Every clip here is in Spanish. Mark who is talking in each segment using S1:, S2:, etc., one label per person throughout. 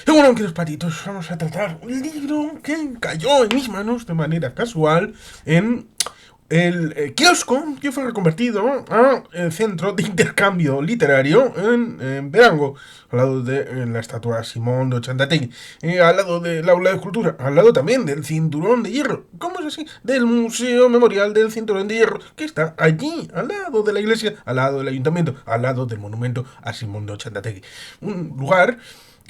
S1: Y bueno, queridos patitos, vamos a tratar un libro que cayó en mis manos de manera casual en el kiosco que fue reconvertido a centro de intercambio literario en Verango, al lado de la estatua Simón de Ochantategui, al lado del aula de cultura, al lado también del cinturón de hierro, ¿cómo es así? Del Museo Memorial del Cinturón de Hierro, que está allí, al lado de la iglesia, al lado del ayuntamiento, al lado del monumento a Simón de Ochantategui. Un lugar,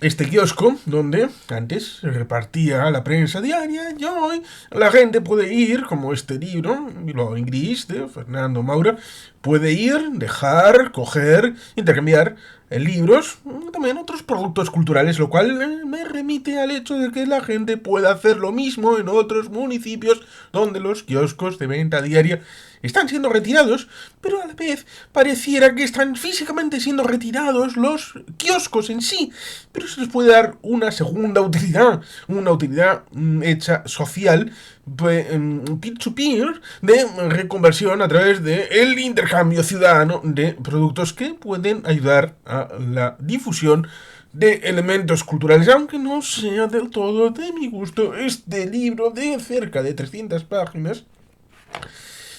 S1: este kiosco, donde antes se repartía la prensa diaria, y hoy la gente puede ir, como este libro, Bilbao en Gris, de Fernando Maura, puede ir, dejar, coger, intercambiar libros, también otros productos culturales, lo cual me remite al hecho de que la gente pueda hacer lo mismo en otros municipios donde los kioscos de venta diaria están siendo retirados, pero a la vez pareciera que están físicamente siendo retirados los kioscos en sí, pero se les puede dar una segunda utilidad, una utilidad hecha social, peer-to-peer, de reconversión a través del intercambio ciudadano de productos que pueden ayudar a la difusión de elementos culturales, aunque no sea del todo de mi gusto este libro de cerca de 300 páginas,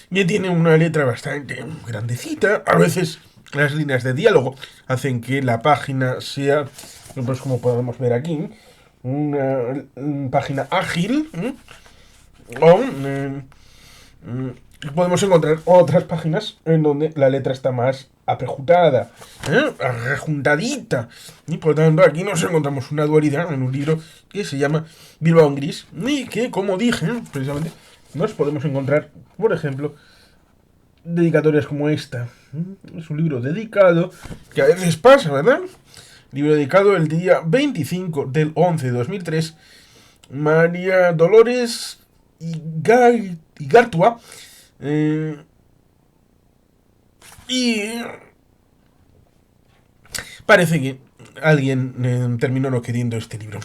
S1: que tiene una letra bastante grandecita. A veces las líneas de diálogo hacen que la página sea, pues como podemos ver aquí, una página ágil, o podemos encontrar otras páginas en donde la letra está más aprejuntada, rejuntadita. Y por tanto aquí nos encontramos una dualidad en un libro que se llama Bilbao en Gris, y que, como dije, precisamente, nos podemos encontrar, por ejemplo, dedicatorias como esta. Es un libro dedicado, que a veces pasa, ¿verdad? Libro dedicado el día 25 del 11 de 2003, María Dolores Igartua. Y parece que alguien terminó no queriendo este libro.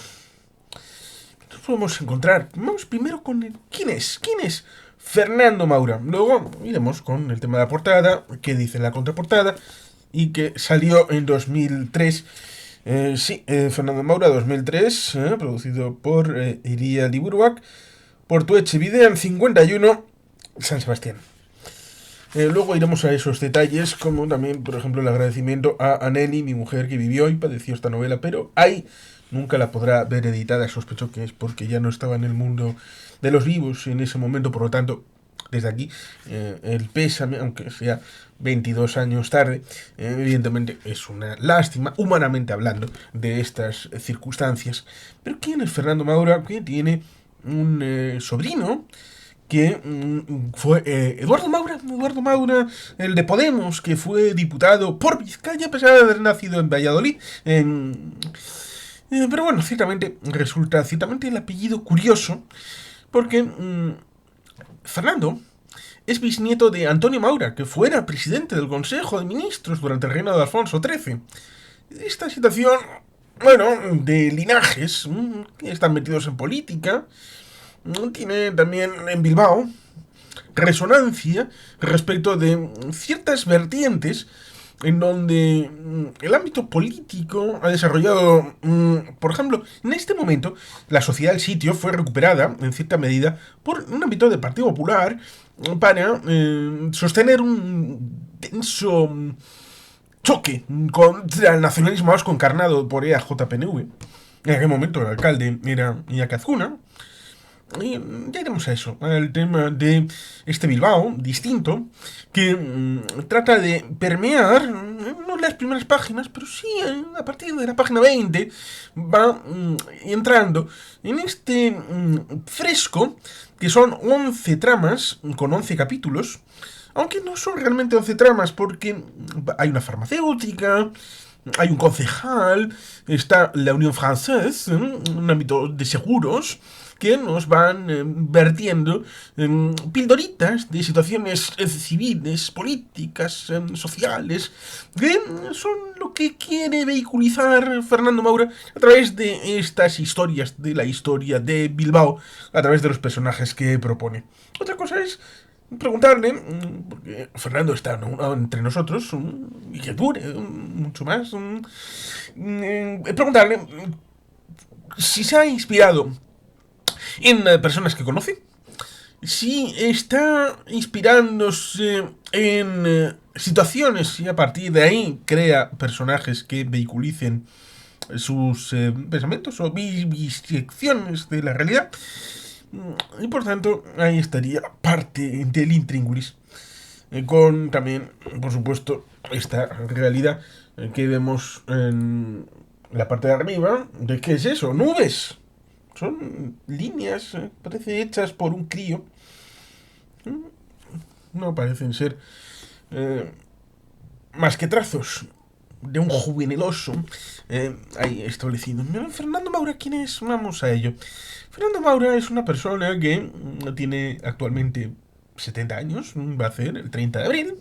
S1: Nos podemos encontrar. Vamos primero con el... ¿Quién es? ¿Quién es? Fernando Maura. Luego iremos con el tema de la portada, que dice la contraportada, y que salió en 2003. Fernando Maura 2003, producido por Iria Liburuak, por Tueche Videan 51, San Sebastián. Luego iremos a esos detalles, como también, por ejemplo, el agradecimiento a Aneli, mi mujer, que vivió y padeció esta novela, pero ahí nunca la podrá ver editada. Sospecho que es porque ya no estaba en el mundo de los vivos en ese momento, por lo tanto, desde aquí, el pésame, aunque sea 22 años tarde, evidentemente es una lástima, humanamente hablando, de estas circunstancias. Pero ¿quién es Fernando Maura? Que tiene un sobrino que fue Eduardo Maura, el de Podemos, que fue diputado por Vizcaya, a pesar de haber nacido en Valladolid. Pero bueno, ciertamente el apellido curioso, porque Fernando es bisnieto de Antonio Maura, que fuera presidente del Consejo de Ministros durante el reinado de Alfonso XIII. Esta situación, bueno, de linajes que están metidos en política, tiene también en Bilbao resonancia respecto de ciertas vertientes en donde el ámbito político ha desarrollado, por ejemplo, en este momento la sociedad del sitio fue recuperada en cierta medida por un ámbito del Partido Popular para sostener un tenso choque contra el nacionalismo vasco encarnado por EAJPNV. En aquel momento el alcalde era Iñaki Azcuna. Y ya iremos a eso, al tema de este Bilbao distinto, que trata de permear, no en las primeras páginas, pero sí a partir de la página 20, va entrando en este fresco, que son 11 tramas, con 11 capítulos, aunque no son realmente 11 tramas, porque hay una farmacéutica, hay un concejal, está la Unión Française, un ámbito de seguros, que nos van vertiendo pildoritas de situaciones civiles, políticas, sociales, que son lo que quiere vehiculizar Fernando Maura a través de estas historias, de la historia de Bilbao, a través de los personajes que propone. Otra cosa es preguntarle, porque Fernando está entre nosotros, y que dure mucho más, preguntarle si se ha inspirado en personas que conoce, si está inspirándose en situaciones y a partir de ahí crea personajes que vehiculicen sus pensamientos o vivisecciones de la realidad. Y por tanto, ahí estaría parte del intríngulis. Con también, por supuesto, esta realidad que vemos en la parte de arriba. ¿De qué es eso? Nubes. Son líneas, parece hechas por un crío. No parecen ser eh, más que trazos de un juveniloso ahí establecido. Fernando Maura, ¿quién es? Vamos a ello. Fernando Maura es una persona que tiene actualmente 70 años, va a ser el 30 de abril,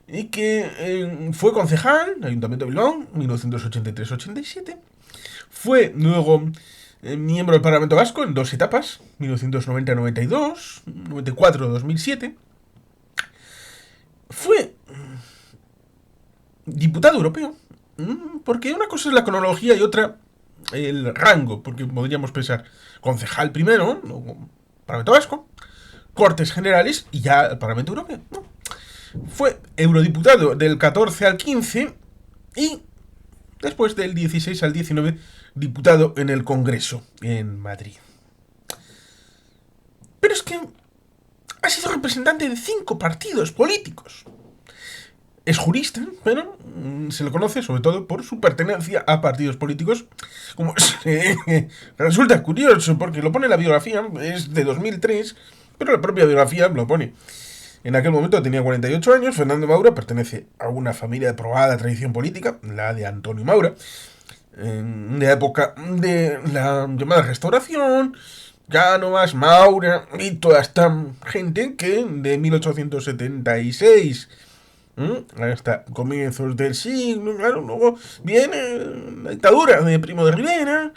S1: y que fue concejal del Ayuntamiento de Bilbao, 1983-87. Fue luego miembro del Parlamento Vasco en dos etapas, 1990-92, 94-2007. Fue diputado europeo, porque una cosa es la cronología y otra el rango, porque podríamos pensar concejal primero, luego Parlamento Vasco, Cortes Generales y ya el Parlamento Europeo. ¿No? Fue eurodiputado del 14 al 15 y después del 16 al 19 diputado en el Congreso en Madrid. Pero es que ha sido representante de 5 partidos políticos. Es jurista, pero se le conoce sobre todo por su pertenencia a partidos políticos. Como resulta curioso, porque lo pone en la biografía, es de 2003, pero la propia biografía lo pone. En aquel momento tenía 48 años, Fernando Maura pertenece a una familia de probada tradición política, la de Antonio Maura, en la época de la llamada Restauración, Cánovas, Maura y toda esta gente que de 1876 hasta comienzos del siglo, claro, luego viene la dictadura de Primo de Rivera,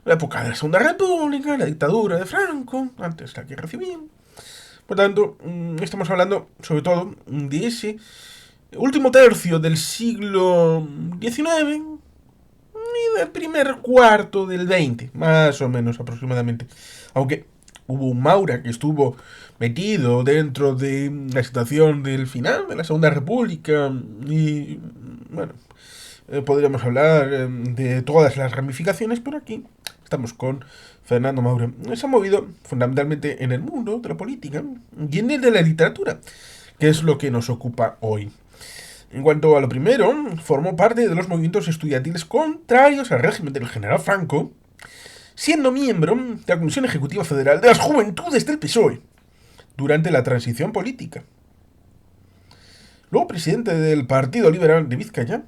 S1: la época de la Segunda República, la dictadura de Franco, antes la Guerra Civil. Por tanto, estamos hablando sobre todo de ese último tercio del siglo XIX y del primer cuarto del XX, más o menos aproximadamente. Aunque hubo un Maura que estuvo metido dentro de la situación del final de la Segunda República y, bueno, podríamos hablar de todas las ramificaciones, pero aquí estamos con Fernando Maura. Se ha movido fundamentalmente en el mundo de la política y en el de la literatura, que es lo que nos ocupa hoy. En cuanto a lo primero, formó parte de los movimientos estudiantiles contrarios al régimen del general Franco, siendo miembro de la Comisión Ejecutiva Federal de las Juventudes del PSOE durante la transición política. Luego presidente del Partido Liberal de Vizcaya.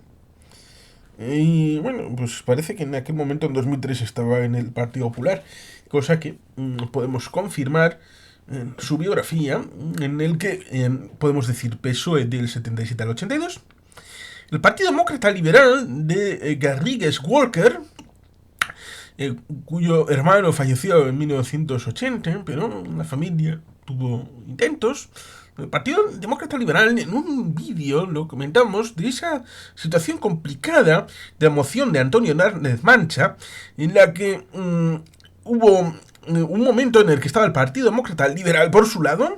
S1: Y bueno, pues parece que en aquel momento, en 2003, estaba en el Partido Popular, cosa que podemos confirmar en su biografía, en el que podemos decir PSOE del 77 al 82, el Partido Demócrata Liberal de Garrigues Walker, cuyo hermano falleció en 1980, pero la familia tuvo intentos. El Partido Demócrata Liberal, en un vídeo lo comentamos de esa situación complicada de la moción de Antonio Hernández Mancha, en la que hubo un momento en el que estaba el Partido Demócrata Liberal por su lado,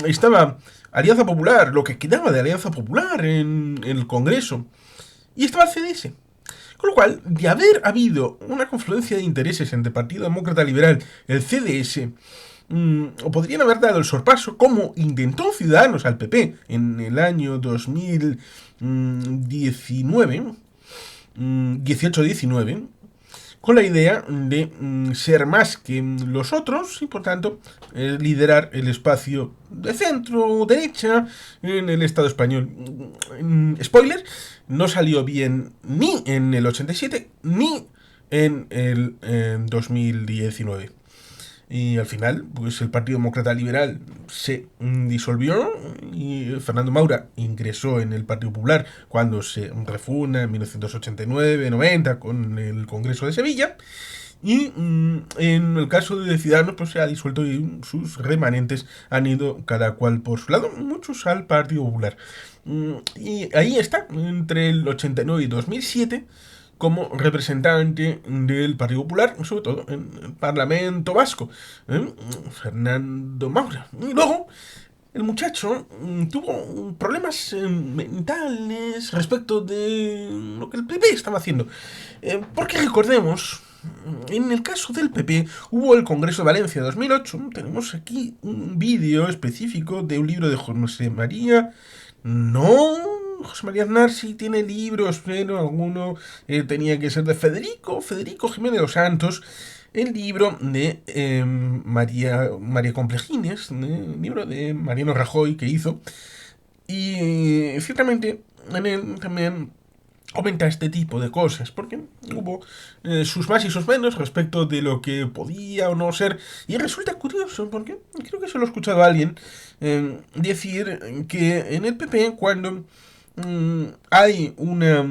S1: estaba Alianza Popular, lo que quedaba de Alianza Popular en el Congreso, y estaba el CDS. Con lo cual, de haber habido una confluencia de intereses entre el Partido Demócrata Liberal y el CDS, o podrían haber dado el sorpaso, como intentó Ciudadanos al PP en el año 2019, 18-19, con la idea de ser más que los otros y por tanto liderar el espacio de centro derecha en el Estado español. Spoiler, no salió bien ni en el 87 ni en el 2019. Y al final, pues el Partido Demócrata Liberal se disolvió y Fernando Maura ingresó en el Partido Popular cuando se refunda en 1989-90 con el Congreso de Sevilla. Y en el caso de Ciudadanos, pues se ha disuelto y sus remanentes han ido cada cual por su lado, muchos al Partido Popular. Y ahí está, entre el 89 y 2007, como representante del Partido Popular, sobre todo en el Parlamento Vasco, Fernando Maura. Y luego el muchacho tuvo problemas mentales respecto de lo que el PP estaba haciendo. Porque recordemos, en el caso del PP hubo el Congreso de Valencia 2008. Tenemos aquí un vídeo específico de un libro de José María. No, José María Aznar sí tiene libros, pero alguno tenía que ser de Federico Jiménez Los Santos, el libro de María Complejines, el libro de Mariano Rajoy que hizo. Y ciertamente en él también comenta este tipo de cosas, porque hubo sus más y sus menos respecto de lo que podía o no ser. Y resulta curioso, porque creo que se lo he escuchado a alguien decir que en el PP, cuando hay una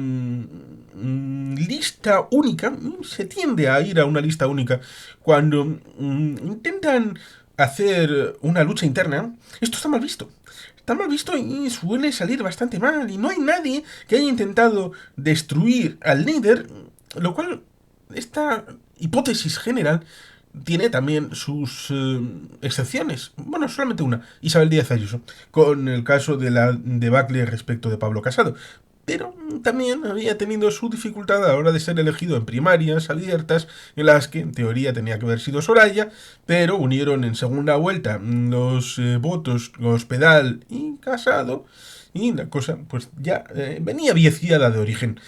S1: lista única, se tiende a ir a una lista única, cuando intentan hacer una lucha interna, esto está mal visto. Está mal visto y suele salir bastante mal. Y no hay nadie que haya intentado destruir al líder, lo cual, esta hipótesis general tiene también sus excepciones. Bueno, solamente una, Isabel Díaz Ayuso, con el caso de la debacle respecto de Pablo Casado. Pero también había tenido su dificultad a la hora de ser elegido en primarias abiertas, en las que en teoría tenía que haber sido Soraya, pero unieron en segunda vuelta los votos Cospedal y Casado, y la cosa pues ya venía viciada de origen.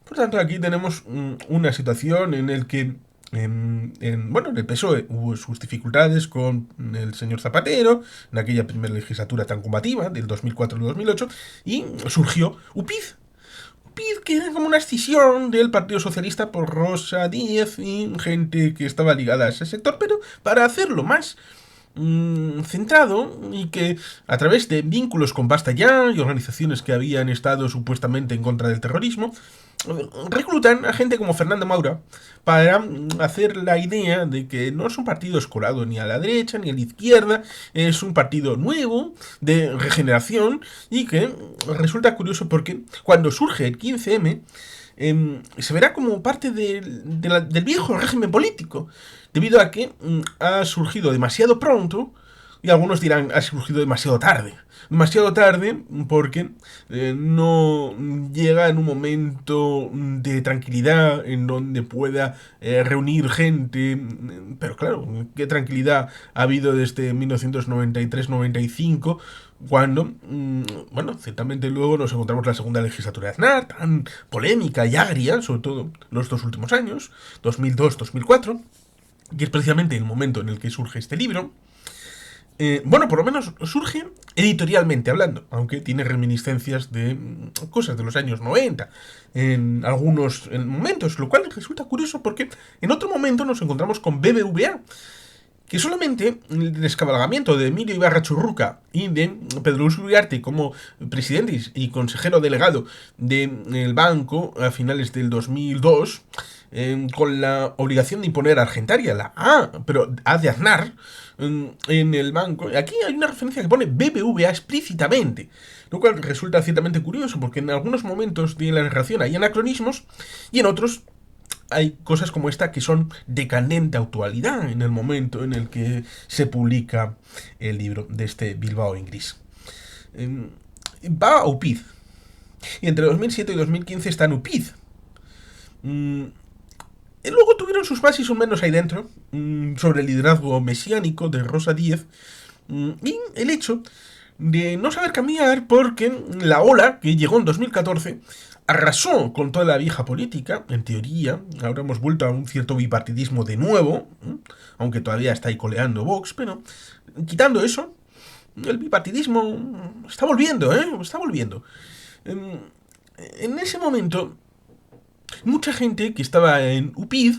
S1: Por tanto, aquí tenemos una situación en la que bueno, en el PSOE hubo sus dificultades con el señor Zapatero, en aquella primera legislatura tan combativa, del 2004 al 2008, y surgió UPyD. UPyD, que era como una escisión del Partido Socialista por Rosa Díez y gente que estaba ligada a ese sector, pero para hacerlo más centrado, y que a través de vínculos con Basta Ya y organizaciones que habían estado supuestamente en contra del terrorismo, reclutan a gente como Fernando Maura para hacer la idea de que no es un partido escorado ni a la derecha ni a la izquierda, es un partido nuevo, de regeneración, y que resulta curioso porque cuando surge el 15M, se verá como parte del viejo régimen político, debido a que ha surgido demasiado pronto, y algunos dirán ha surgido demasiado tarde. Demasiado tarde porque no llega en un momento de tranquilidad en donde pueda reunir gente. Pero claro, ¿qué tranquilidad ha habido desde 1993-95? Cuando, bueno, ciertamente luego nos encontramos la segunda legislatura de Aznar, tan polémica y agria, sobre todo los dos últimos años, 2002-2004, que es precisamente el momento en el que surge este libro. Bueno, por lo menos surge editorialmente hablando, aunque tiene reminiscencias de cosas de los años 90 en algunos momentos, lo cual resulta curioso porque en otro momento nos encontramos con BBVA, que solamente el descabalgamiento de Emilio Ibarra Churruca y de Pedro Luis Uriarte como presidente y consejero delegado del banco a finales del 2002, con la obligación de imponer a Argentaria, la A, pero A de Aznar, en el banco. Aquí hay una referencia que pone BBVA explícitamente, lo cual resulta ciertamente curioso porque en algunos momentos de la narración hay anacronismos y en otros hay cosas como esta que son de candente actualidad en el momento en el que se publica el libro de este Bilbao en gris. Va a UPyD. Y entre 2007 y 2015 está en UPyD. Y luego tuvieron sus más y sus menos ahí dentro, sobre el liderazgo mesiánico de Rosa Díez, y el hecho de no saber cambiar porque la ola que llegó en 2014 arrasó con toda la vieja política, en teoría. Ahora hemos vuelto a un cierto bipartidismo de nuevo, aunque todavía está ahí coleando Vox, pero quitando eso, el bipartidismo está volviendo, está volviendo. En ese momento, mucha gente que estaba en UPyD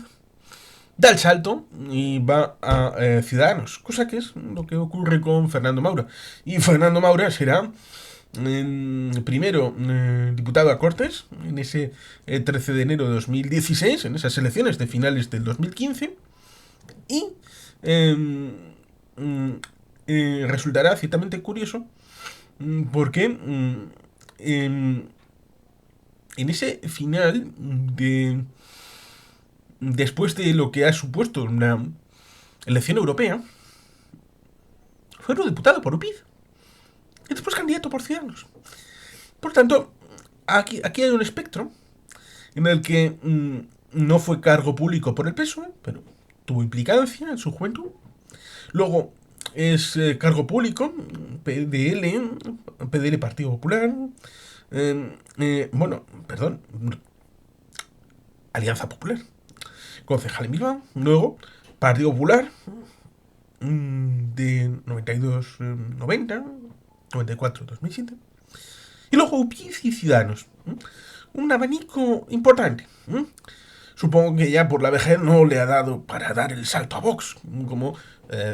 S1: da el salto y va a Ciudadanos, cosa que es lo que ocurre con Fernando Maura. Y Fernando Maura será primero diputado a Cortes en ese 13 de enero de 2016, en esas elecciones de finales del 2015, y resultará ciertamente curioso porque en ese final de... Después de lo que ha supuesto una elección europea, fue eurodiputado por UPyD y después candidato por Ciudadanos. Por tanto, aquí hay un espectro en el que no fue cargo público por el PSOE, pero tuvo implicancia en su juventud. Luego es cargo público, PDL, Partido Popular, Alianza Popular, concejal en Bilbao. Luego, Partido Popular, de 92, 90, 94, 2007. Y luego UPyD y Ciudadanos. Un abanico importante. Supongo que ya por la vejez no le ha dado para dar el salto a Vox, como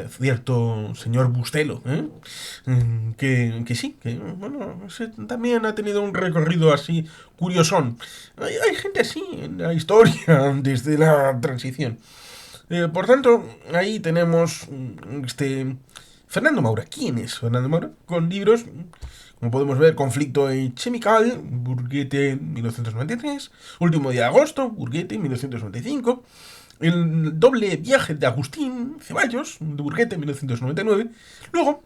S1: cierto señor Bustelo, que sí, que bueno, también ha tenido un recorrido así curiosón. Hay gente así en la historia desde la transición. Por tanto, ahí tenemos Fernando Maura. ¿Quién es Fernando Maura? Con libros, como podemos ver, Conflicto en Chemical, Burguete, 1993, Último día de agosto, Burguete, 1995, El doble viaje de Agustín Ceballos, de Burguete, 1999. Luego,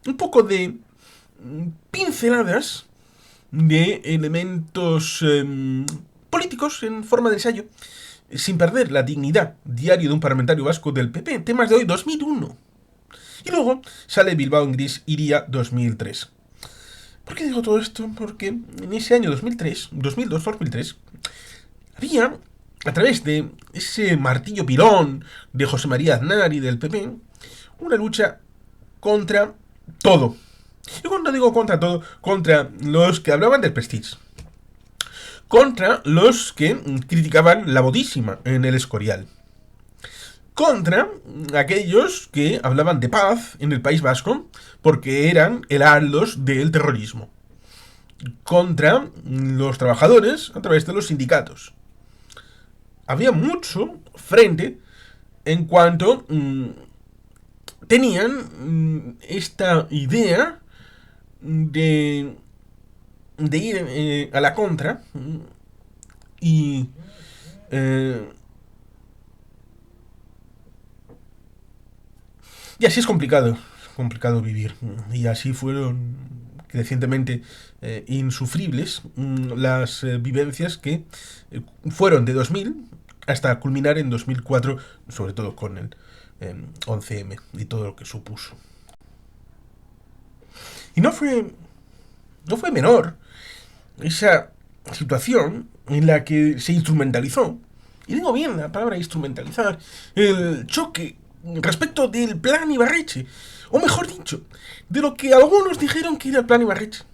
S1: un poco de pinceladas de elementos políticos en forma de ensayo, sin perder la dignidad, diario de un parlamentario vasco del PP, temas de hoy, 2001. Y luego sale Bilbao en gris, Iría, 2003. ¿Por qué digo todo esto? Porque en ese año 2003, 2002-2003, había, a través de ese martillo pilón de José María Aznar y del PP, una lucha contra todo. Y cuando digo contra todo, contra los que hablaban del Prestige, contra los que criticaban la bodísima en el Escorial, contra aquellos que hablaban de paz en el País Vasco porque eran heraldos del terrorismo, contra los trabajadores a través de los sindicatos. Había mucho frente en cuanto tenían esta idea de ir a la contra y así es complicado vivir. Y así fueron crecientemente insufribles las vivencias que fueron de 2000 hasta culminar en 2004, sobre todo con el 11M y todo lo que supuso. Y no fue menor esa situación en la que se instrumentalizó, y digo bien la palabra instrumentalizar, el choque respecto del plan Ibarretxe, o mejor dicho, de lo que algunos dijeron que era el plan Ibarretxe.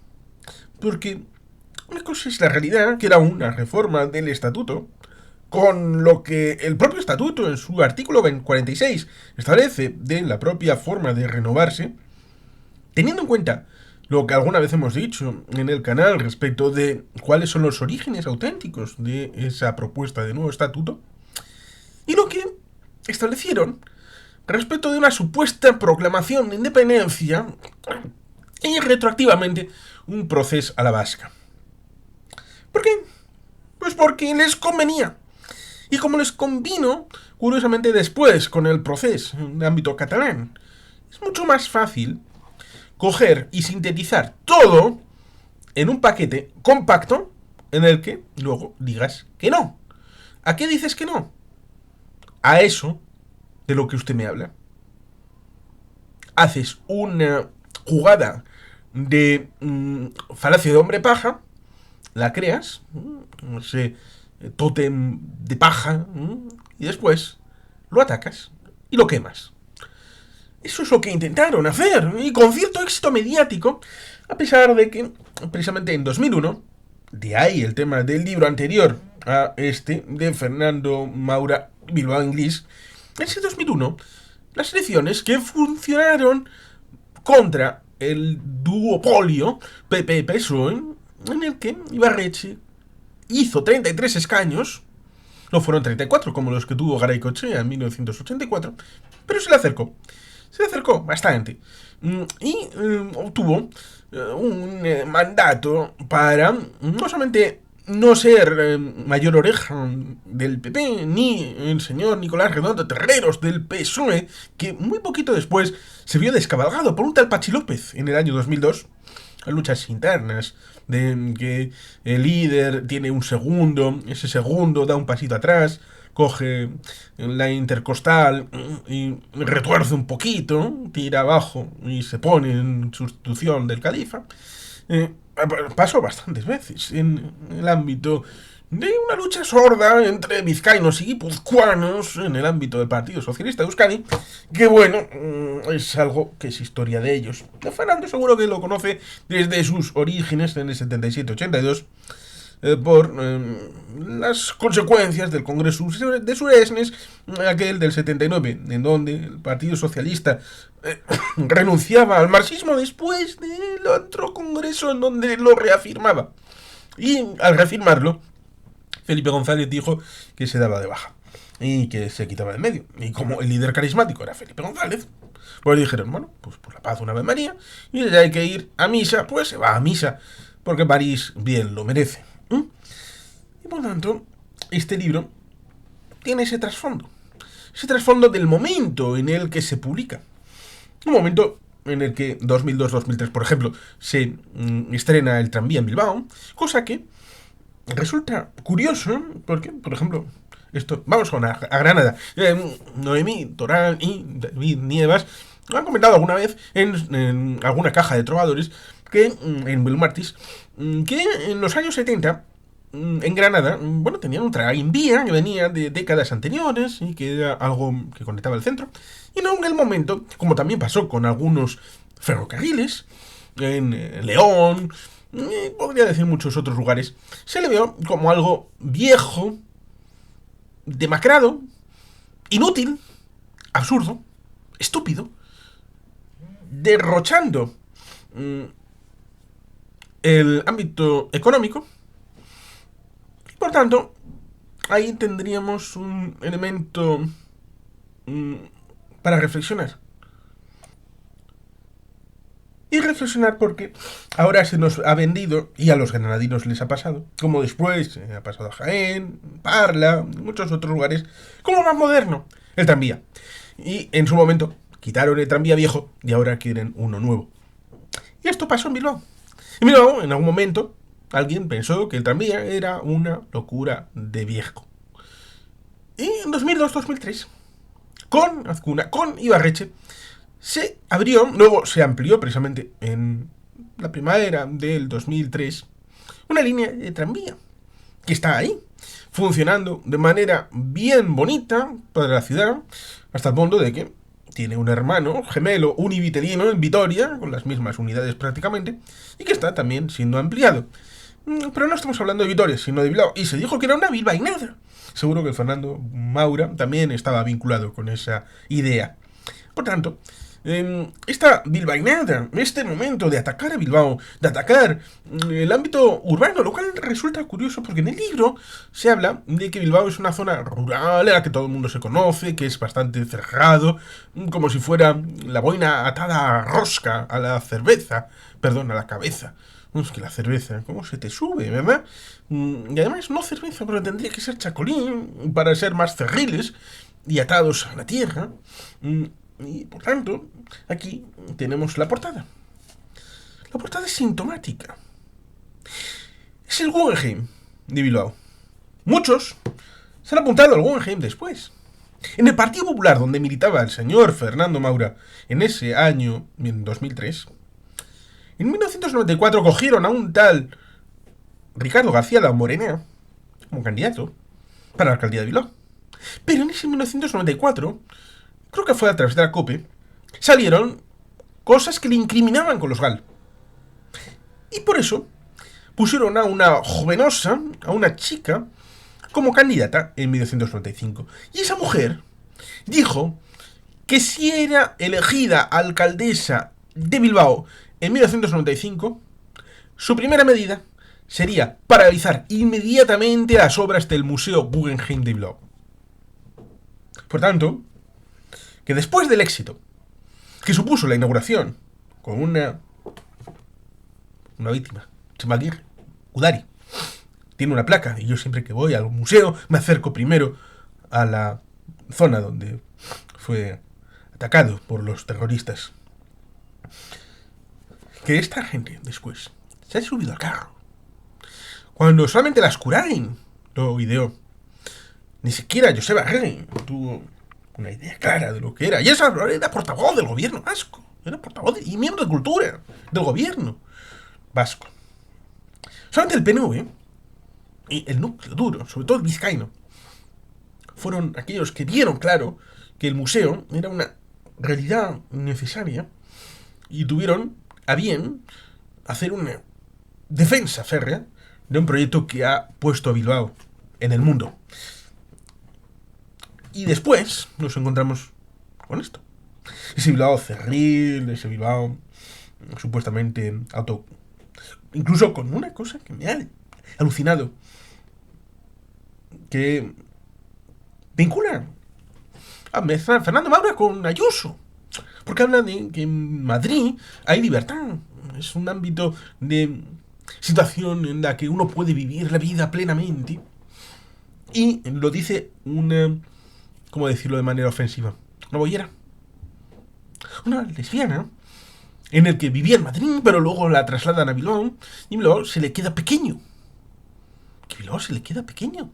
S1: Porque una cosa es la realidad, que era una reforma del estatuto, con lo que el propio estatuto en su artículo 46 establece de la propia forma de renovarse, teniendo en cuenta lo que alguna vez hemos dicho en el canal respecto de cuáles son los orígenes auténticos de esa propuesta de nuevo estatuto, y lo que establecieron respecto de una supuesta proclamación de independencia y retroactivamente un proceso a la vasca. ¿Por qué? Pues porque les convenía. Y como les convino, curiosamente después, con el proceso en el ámbito catalán, es mucho más fácil coger y sintetizar todo en un paquete compacto en el que luego digas que no. ¿A qué dices que no? A eso de lo que usted me habla. Haces una jugada de falacia de hombre paja, la creas, no sé, tótem de paja, y después lo atacas y lo quemas. Eso es lo que intentaron hacer, y con cierto éxito mediático, a pesar de que, precisamente en 2001, de ahí el tema del libro anterior a este, de Fernando Maura, Bilbao en gris, en ese 2001, las elecciones que funcionaron contra el duopolio PP-PSOE, en el que Ibarretxe hizo 33 escaños, no fueron 34 como los que tuvo Garaycochea en 1984, pero se le acercó bastante, y obtuvo un mandato para no solamente no ser mayor oreja del PP, ni el señor Nicolás Redondo Terreros del PSOE, que muy poquito después se vio descabalgado por un tal Pachi López en el año 2002. Luchas internas, de que el líder tiene un segundo, ese segundo da un pasito atrás, coge la intercostal y retuerce un poquito, tira abajo y se pone en sustitución del califa. Pasó bastantes veces en el ámbito de una lucha sorda entre vizcaínos y guipuzcoanos en el ámbito del Partido Socialista de Euskadi, que bueno, es algo que es historia de ellos. Fernando seguro que lo conoce desde sus orígenes en el 77-82, por las consecuencias del Congreso de Suresnes, aquel del 79, en donde el Partido Socialista renunciaba al marxismo después del otro Congreso en donde lo reafirmaba. Y al reafirmarlo, Felipe González dijo que se daba de baja y que se quitaba de medio. Y como el líder carismático era Felipe González, pues dijeron, bueno, pues por la paz una Ave María, y ya hay que ir a misa, pues se va a misa, porque París bien lo merece. Y por tanto, este libro tiene ese trasfondo del momento en el que se publica. Un momento en el que 2002-2003, por ejemplo, se estrena el tranvía en Bilbao, cosa que resulta curioso, porque, por ejemplo, vamos a Granada. Noemí Toral y David Nievas han comentado alguna vez en alguna caja de trovadores que en Belmartis, que en los años 70 en Granada, bueno, tenían un tranvía que venía de décadas anteriores y que era algo que conectaba el centro. Y en aquel momento, como también pasó con algunos ferrocarriles, en León, podría decir muchos otros lugares, se le vio como algo viejo, demacrado, inútil, absurdo, estúpido, derrochando el ámbito económico. Por tanto, ahí tendríamos un elemento para reflexionar. Y reflexionar porque ahora se nos ha vendido, y a los granadinos les ha pasado, como después ha pasado a Jaén, Parla, muchos otros lugares, como más moderno, el tranvía. Y en su momento quitaron el tranvía viejo y ahora quieren uno nuevo. Y esto pasó en Bilbao. En Bilbao, en algún momento, alguien pensó que el tranvía era una locura de viejo. Y en 2002-2003, con Azcuna, con Ibarretxe, se abrió, luego se amplió precisamente en la primavera del 2003, una línea de tranvía que está ahí, funcionando de manera bien bonita para la ciudad, hasta el punto de que tiene un hermano gemelo univitelino en Vitoria, con las mismas unidades prácticamente, y que está también siendo ampliado. Pero no estamos hablando de Vitoria, sino de Bilbao, y se dijo que era una bilbainada. Seguro que Fernando Maura también estaba vinculado con esa idea. Por tanto, esta bilbainada, este momento de atacar a Bilbao, de atacar el ámbito urbano, lo cual resulta curioso porque en el libro se habla de que Bilbao es una zona rural, en la que todo el mundo se conoce, que es bastante cerrado, como si fuera la boina atada a rosca, a la cerveza, perdón, a la cabeza. Es que la cerveza, ¿cómo se te sube, verdad? Y además no cerveza, pero tendría que ser chacolín para ser más cerriles y atados a la tierra. Y por tanto, aquí tenemos la portada. La portada es sintomática. Es el Guggenheim de Bilbao. Muchos se han apuntado al Guggenheim después. En el Partido Popular, donde militaba el señor Fernando Maura en ese año, en 2003, en 1994 cogieron a un tal Ricardo García Damborenea como candidato para la alcaldía de Bilbao. Pero en ese 1994, creo que fue a través de la COPE, salieron cosas que le incriminaban con los GAL. Y por eso pusieron a una jovenosa, a una chica, como candidata en 1995. Y esa mujer dijo que si era elegida alcaldesa de Bilbao en 1995, su primera medida sería paralizar inmediatamente las obras del Museo Guggenheim de Bilbao. Por tanto, que después del éxito que supuso la inauguración con una víctima, Chema Aguirre, Udari, tiene una placa, y yo siempre que voy al museo me acerco primero a la zona donde fue atacado por los terroristas. Que esta gente después se ha subido al carro, cuando solamente las Curain lo ideó. Ni siquiera Joseba Arrey tuvo una idea clara de lo que era. Y esa era portavoz del gobierno vasco. Era portavoz y miembro de cultura del gobierno vasco. Solamente el PNV y el núcleo duro, sobre todo el vizcaíno, fueron aquellos que vieron claro que el museo era una realidad necesaria y tuvieron a bien hacer una defensa férrea de un proyecto que ha puesto a Bilbao en el mundo. Y después nos encontramos con esto. Ese Bilbao cerril, ese Bilbao supuestamente auto... Incluso con una cosa que me ha alucinado, que vincula a Fernando Maura con Ayuso. Porque habla de que en Madrid hay libertad. Es un ámbito de situación en la que uno puede vivir la vida plenamente. Y lo dice una... ¿Cómo decirlo de manera ofensiva? Una boyera. Una lesbiana. En el que vivía en Madrid, pero luego la trasladan a Bilbao. Y Bilbao se le queda pequeño. Que Bilbao se le queda pequeño.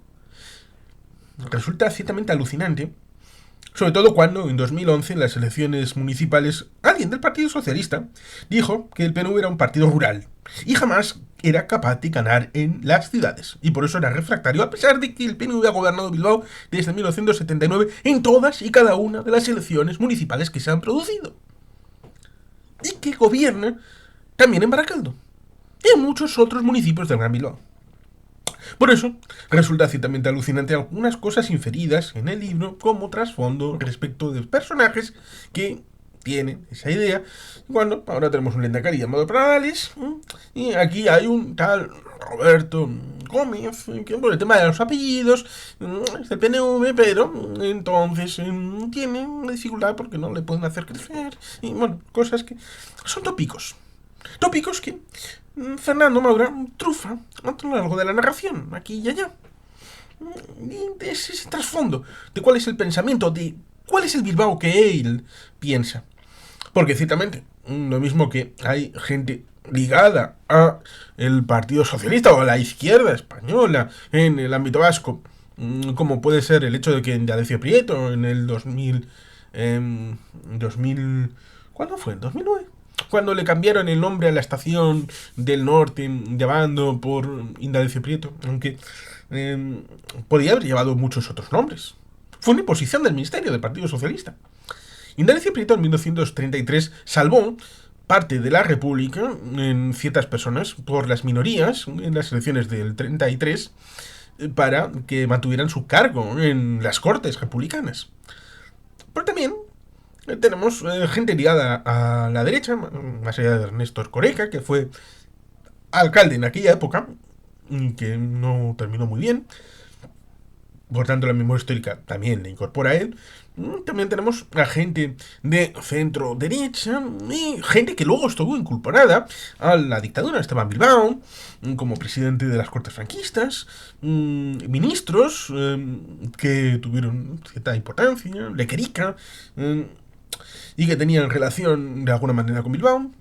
S1: Resulta ciertamente alucinante. Sobre todo cuando en 2011, en las elecciones municipales, alguien del Partido Socialista dijo que el PNV era un partido rural y jamás era capaz de ganar en las ciudades. Y por eso era refractario, a pesar de que el PNV ha gobernado Bilbao desde 1979 en todas y cada una de las elecciones municipales que se han producido. Y que gobierna también en Baracaldo y en muchos otros municipios del Gran Bilbao. Por eso, resulta ciertamente alucinante algunas cosas inferidas en el libro como trasfondo respecto de personajes que tienen esa idea. Cuando ahora tenemos un Lehendakari llamado Pradales, y aquí hay un tal Roberto Gómez, que por el tema de los apellidos es del PNV, pero entonces tiene una dificultad porque no le pueden hacer crecer. Y bueno, cosas que son tópicos. Tópicos que Fernando Maura trufa a lo largo de la narración, aquí y allá. Y es ese trasfondo de cuál es el pensamiento, de cuál es el Bilbao que él piensa. Porque ciertamente, lo mismo que hay gente ligada a el Partido Socialista o a la izquierda española en el ámbito vasco, como puede ser el hecho de que en Indalecio Prieto en el 2000, ¿cuándo fue? ¿En 2009? Cuando le cambiaron el nombre a la estación del norte, llamando por Indalecio Prieto, aunque podría haber llevado muchos otros nombres. Fue una imposición del Ministerio del Partido Socialista. Indalecio Prieto en 1933 salvó parte de la República en ciertas personas por las minorías en las elecciones del 33 para que mantuvieran su cargo en las Cortes republicanas. Pero también tenemos gente ligada a la derecha, más allá de Ernesto Erkoreka, que fue alcalde en aquella época, que no terminó muy bien. Por tanto, la memoria histórica también le incorpora a él. También tenemos a gente de centro derecha y gente que luego estuvo incorporada a la dictadura. Esteban Bilbao, como presidente de las Cortes franquistas, ministros que tuvieron cierta importancia, Lequerica, y que tenían relación de alguna manera con Bilbao.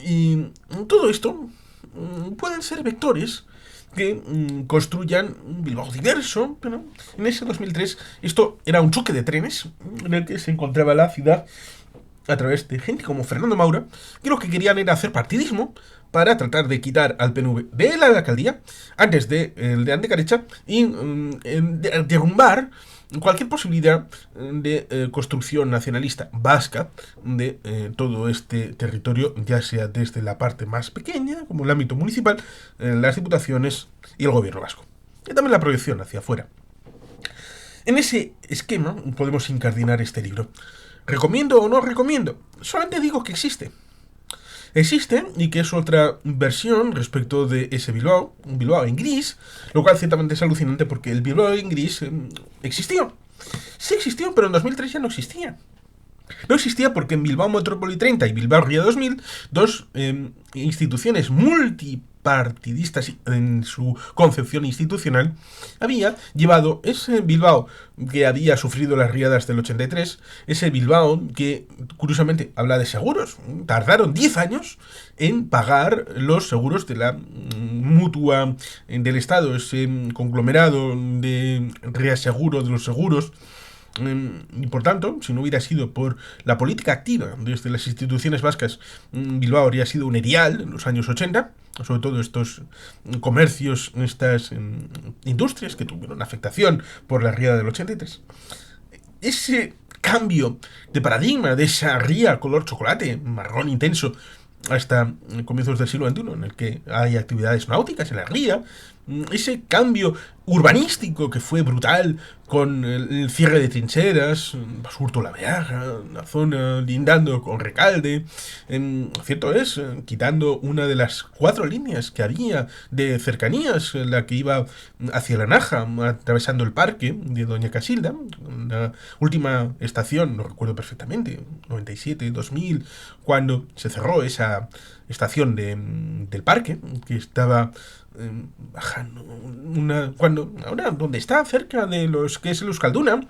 S1: Y todo esto pueden ser vectores que construyan un Bilbao diverso, pero en ese 2003 esto era un choque de trenes en el que se encontraba la ciudad a través de gente como Fernando Maura, que lo que querían era hacer partidismo para tratar de quitar al PNV de la alcaldía antes de el de Antecarecha y de derrumbar cualquier posibilidad de construcción nacionalista vasca de todo este territorio, ya sea desde la parte más pequeña, como el ámbito municipal, las diputaciones y el gobierno vasco. Y también la proyección hacia afuera. En ese esquema podemos incardinar este libro. ¿Recomiendo o no recomiendo? Solamente digo que existe. Existe y que es otra versión respecto de ese Bilbao, un Bilbao en gris, lo cual ciertamente es alucinante porque el Bilbao en gris existió. Sí existió, pero en 2003 ya no existía. No existía porque en Bilbao Metrópoli 30 y Bilbao Ría 2000, dos instituciones partidista en su concepción institucional, había llevado ese Bilbao que había sufrido las riadas del 83, ese Bilbao que, curiosamente, habla de seguros. Tardaron 10 años en pagar los seguros de la mutua del Estado, ese conglomerado de reaseguro de los seguros. Y por tanto, si no hubiera sido por la política activa desde las instituciones vascas, Bilbao habría sido un erial en los años 80, sobre todo estos comercios, estas industrias que tuvieron afectación por la riada del 83. Ese cambio de paradigma de esa ría color chocolate, marrón intenso, hasta comienzos del siglo XXI, en el que hay actividades náuticas en la ría, ese cambio urbanístico que fue brutal con el cierre de trincheras, Basurto la Beaga, la zona lindando con Recalde, cierto es, quitando una de las 4 líneas que había de cercanías, la que iba hacia la Naja, atravesando el parque de Doña Casilda, la última estación, lo recuerdo perfectamente, 97, 2000, cuando se cerró esa estación del parque, que estaba bajando cuando ahora donde está cerca de los que es el Euskalduna,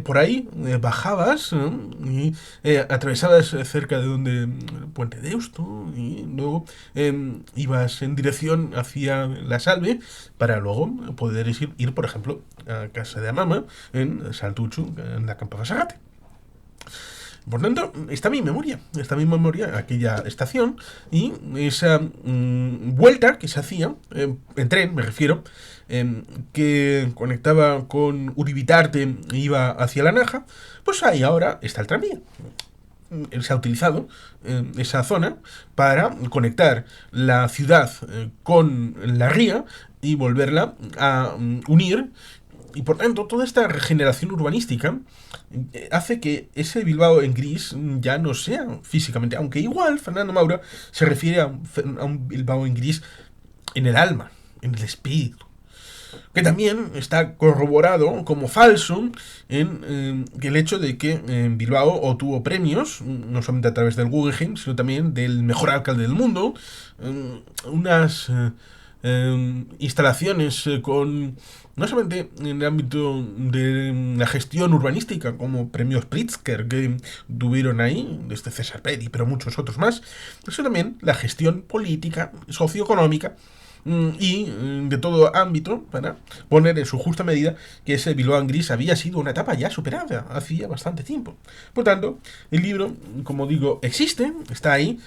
S1: por ahí bajabas y atravesabas cerca de donde el Puente de Deusto y luego ibas en dirección hacia La Salve para luego poder ir por ejemplo a casa de Amama en Saltuchu, en la Campa Basagate. Por tanto, está mi memoria aquella estación y esa vuelta que se hacía, en tren me refiero, que conectaba con Uribitarte e iba hacia la Naja, pues ahí ahora está el tranvía. Se ha utilizado esa zona para conectar la ciudad con la ría y volverla a unir. Y por tanto, toda esta regeneración urbanística hace que ese Bilbao en gris ya no sea físicamente, aunque igual Fernando Maura se refiere a un Bilbao en gris en el alma, en el espíritu, que también está corroborado como falso en el hecho de que Bilbao obtuvo premios, no solamente a través del Guggenheim, sino también del mejor alcalde del mundo, unas instalaciones con no solamente en el ámbito de la gestión urbanística, como premios Pritzker que tuvieron ahí, desde César Peri, pero muchos otros más, sino también la gestión política, socioeconómica y de todo ámbito para poner en su justa medida que ese Bilbao en gris había sido una etapa ya superada hacía bastante tiempo. Por tanto, el libro, como digo, existe, está ahí.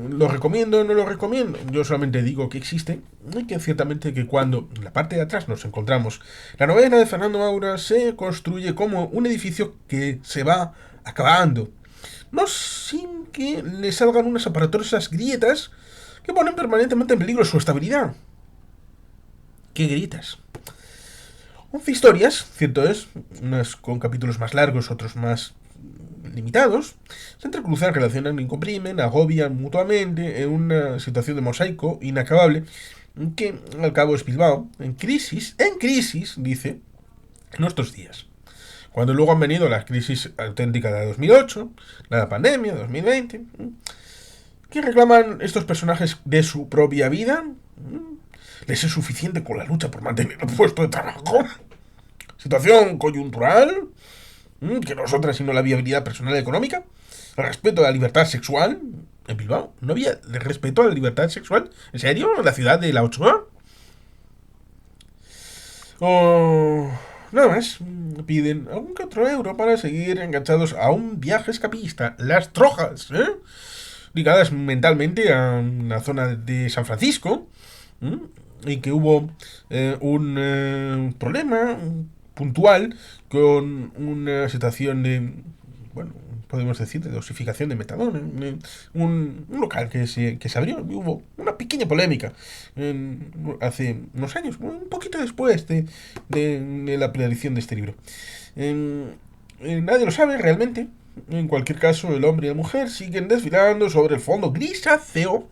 S1: ¿Lo recomiendo o no lo recomiendo? Yo solamente digo que existe y que ciertamente que cuando en la parte de atrás nos encontramos la novela de Fernando Maura se construye como un edificio que se va acabando, no sin que le salgan unas aparatosas grietas que ponen permanentemente en peligro su estabilidad. ¿Qué grietas? 11 historias, cierto es, unas con capítulos más largos, otros más limitados, se entrecruzan, relacionan y comprimen, agobian mutuamente en una situación de mosaico inacabable que al cabo es Bilbao, en crisis, dice, en nuestros días. Cuando luego han venido las crisis auténticas de 2008, la pandemia, 2020, ¿qué reclaman estos personajes de su propia vida? ¿Les es suficiente con la lucha por mantener el puesto de trabajo? ¿Situación coyuntural? ¿Que nosotras sino la viabilidad personal y económica? ¿El respeto a la libertad sexual? ¿En Bilbao no había respeto a la libertad sexual? ¿En serio? ¿En la ciudad de La Ochoa? Nada más, piden algún que otro euro para seguir enganchados a un viaje escapista. Las Trojas, ligadas mentalmente a la zona de San Francisco, y que hubo un problema puntual con una situación de, bueno, podemos decir, de dosificación de metadona, un local que se abrió y hubo una pequeña polémica hace unos años, un poquito después de la aparición de este libro. Nadie lo sabe realmente. En cualquier caso, el hombre y la mujer siguen desfilando sobre el fondo grisáceo,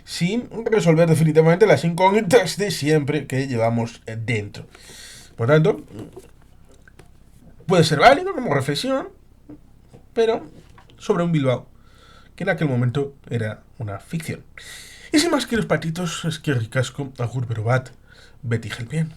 S1: sin resolver definitivamente las incógnitas de siempre que llevamos dentro. Por tanto, puede ser válido como reflexión, pero sobre un Bilbao que en aquel momento era una ficción. Y sin más que los patitos, es que ricasco, agur berobat, Betty Gelpien.